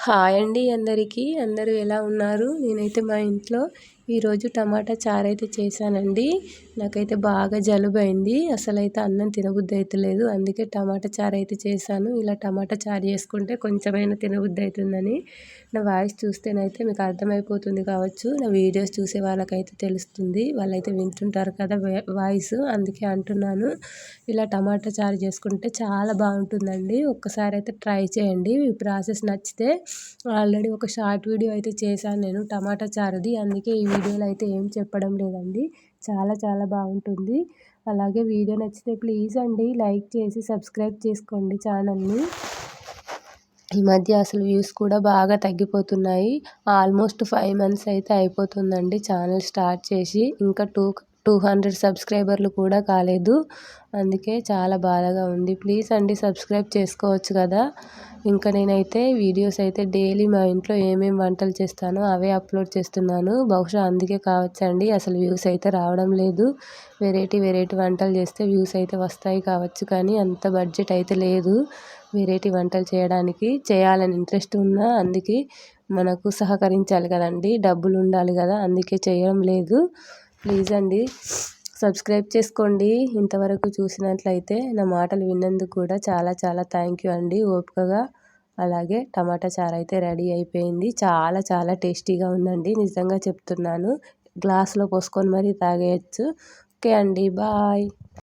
Hi అండి అందరికీ. అందరూ ఎలా ఉన్నారు? నేనైతే మా ఇంట్లో ఈరోజు టమాటా చారు అయితే చేశానండి. నాకైతే బాగా జలుబైంది. అసలైతే అన్నం తినబుద్ధి అయితలేదు. అందుకే టమాటా చారు అయితే చేశాను. ఇలా టమాటా చారు చేసుకుంటే కొంచెమైనా తినబుద్ధి అవుతుందని. నా వాయిస్ చూస్తేనైతే మీకు అర్థమైపోతుంది కావచ్చు. నా వీడియోస్ చూసే వాళ్ళకైతే తెలుస్తుంది. వాళ్ళైతే వింటుంటారు కదా వాయిస్, అందుకే అంటున్నాను. ఇలా టమాటా చారు చేసుకుంటే చాలా బాగుంటుందండి. ఒక్కసారి అయితే ట్రై చేయండి. ఈ ప్రాసెస్ నచ్చితే ఆల్రెడీ ఒక షార్ట్ వీడియో అయితే చేశాను నేను టమాటా చారుది. అందుకే ఈ వీడియోలో అయితే ఏం చెప్పడం లేదండి. చాలా చాలా బాగుంటుంది. అలాగే వీడియో నచ్చితే ప్లీజ్ అండి లైక్ చేసి సబ్స్క్రైబ్ చేసుకోండి ఛానల్ని. ఈ మధ్య అసలు వ్యూస్ కూడా బాగా తగ్గిపోతున్నాయి. ఆల్మోస్ట్ 5 మంత్స్ అయితే అయిపోతుందండి ఛానల్ స్టార్ట్ చేసి. ఇంకా 200 సబ్స్క్రైబర్లు కూడా కాలేదు. అందుకే చాలా బాధగా ఉంది. ప్లీజ్ అండి సబ్స్క్రైబ్ చేసుకోవచ్చు కదా. ఇంకా నేనైతే వీడియోస్ అయితే డైలీ మా ఇంట్లో ఏమేమి వంటలు చేస్తానో అవే అప్లోడ్ చేస్తున్నాను. బహుశా అందుకే కావచ్చండి అసలు వ్యూస్ అయితే రావడం లేదు. వెరైటీ వెరైటీ వంటలు చేస్తే వ్యూస్ అయితే వస్తాయి కావచ్చు, కానీ అంత బడ్జెట్ అయితే లేదు వెరైటీ వంటలు చేయడానికి. చేయాలని ఇంట్రెస్ట్ ఉన్నా అందుకే మనకు సహకరించాలి కదండి, డబ్బులు ఉండాలి కదా, అందుకే చేయడం లేదు. ప్లీజ్ అండి సబ్స్క్రైబ్ చేసుకోండి. ఇంతవరకు చూసినట్లయితే నా మాటలు విన్నందుకు కూడా చాలా చాలా థ్యాంక్ యూ అండి ఓపికగా. అలాగే టమాటా చారు అయితే రెడీ అయిపోయింది. చాలా చాలా టేస్టీగా ఉందండి, నిజంగా చెప్తున్నాను. గ్లాస్లో పోసుకొని మరీ తాగేయచ్చు. ఓకే అండి, బాయ్.